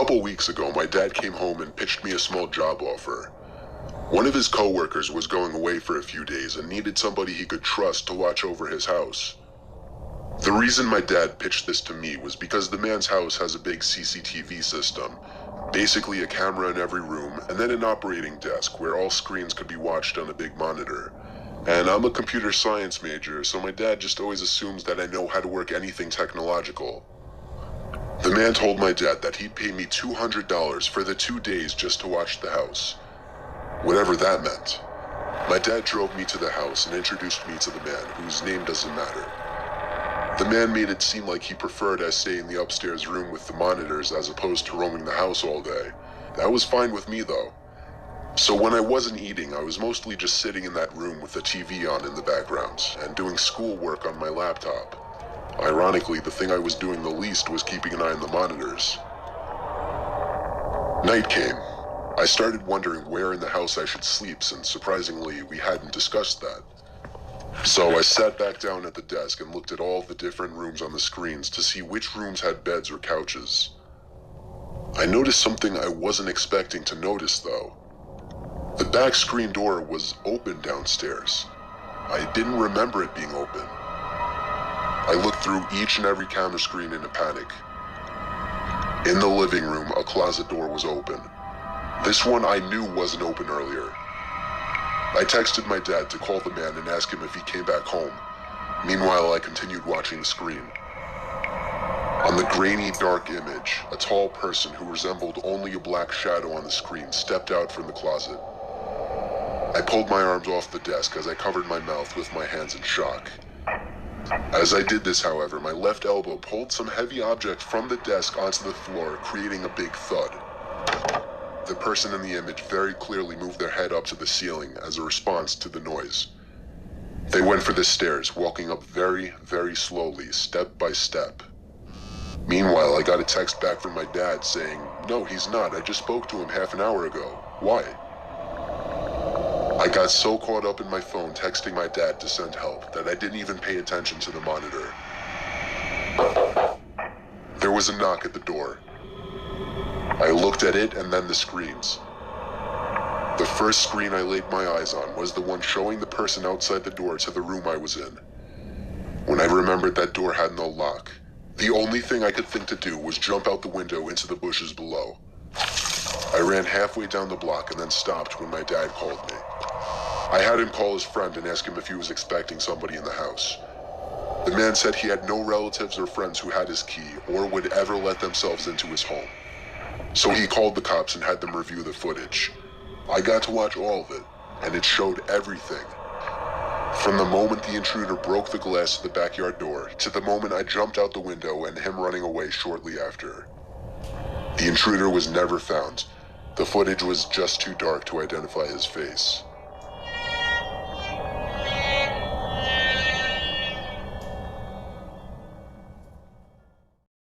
couple weeks ago, my dad came home and pitched me a small job offer. One of his co-workers was going away for a few days and needed somebody he could trust to watch over his house. The reason my dad pitched this to me was because the man's house has a big CCTV system, basically a camera in every room, and then an operating desk where all screens could be watched on a big monitor. And I'm a computer science major, so my dad just always assumes that I know how to work anything technological. The man told my dad that he'd pay me $200 for the 2 days just to watch the house. Whatever that meant. My dad drove me to the house and introduced me to the man, whose name doesn't matter. The man made it seem like he preferred I stay in the upstairs room with the monitors as opposed to roaming the house all day. That was fine with me though. So when I wasn't eating, I was mostly just sitting in that room with the TV on in the background and doing schoolwork on my laptop. Ironically, the thing I was doing the least was keeping an eye on the monitors. Night came. I started wondering where in the house I should sleep, since surprisingly, we hadn't discussed that. So I sat back down at the desk and looked at all the different rooms on the screens to see which rooms had beds or couches. I noticed something I wasn't expecting to notice though. The back screen door was open downstairs. I didn't remember it being open. I looked through each and every camera screen in a panic. In the living room, a closet door was open. This one I knew wasn't open earlier. I texted my dad to call the man and ask him if he came back home. Meanwhile, I continued watching the screen. On the grainy, dark image, a tall person who resembled only a black shadow on the screen stepped out from the closet. I pulled my arms off the desk as I covered my mouth with my hands in shock. As I did this, however, my left elbow pulled some heavy object from the desk onto the floor, creating a big thud. The person in the image very clearly moved their head up to the ceiling as a response to the noise. They went for the stairs, walking up very, very slowly, step by step. Meanwhile, I got a text back from my dad saying, "No, he's not. I just spoke to him half an hour ago. Why?" I got so caught up in my phone texting my dad to send help that I didn't even pay attention to the monitor. There was a knock at the door. I looked at it and then the screens. The first screen I laid my eyes on was the one showing the person outside the door to the room I was in. When I remembered that door had no lock, the only thing I could think to do was jump out the window into the bushes below. I ran halfway down the block and then stopped when my dad called me. I had him call his friend and ask him if he was expecting somebody in the house. The man said he had no relatives or friends who had his key or would ever let themselves into his home. So he called the cops and had them review the footage. I got to watch all of it, and it showed everything. From the moment the intruder broke the glass of the backyard door, to the moment I jumped out the window and him running away shortly after. The intruder was never found. The footage was just too dark to identify his face.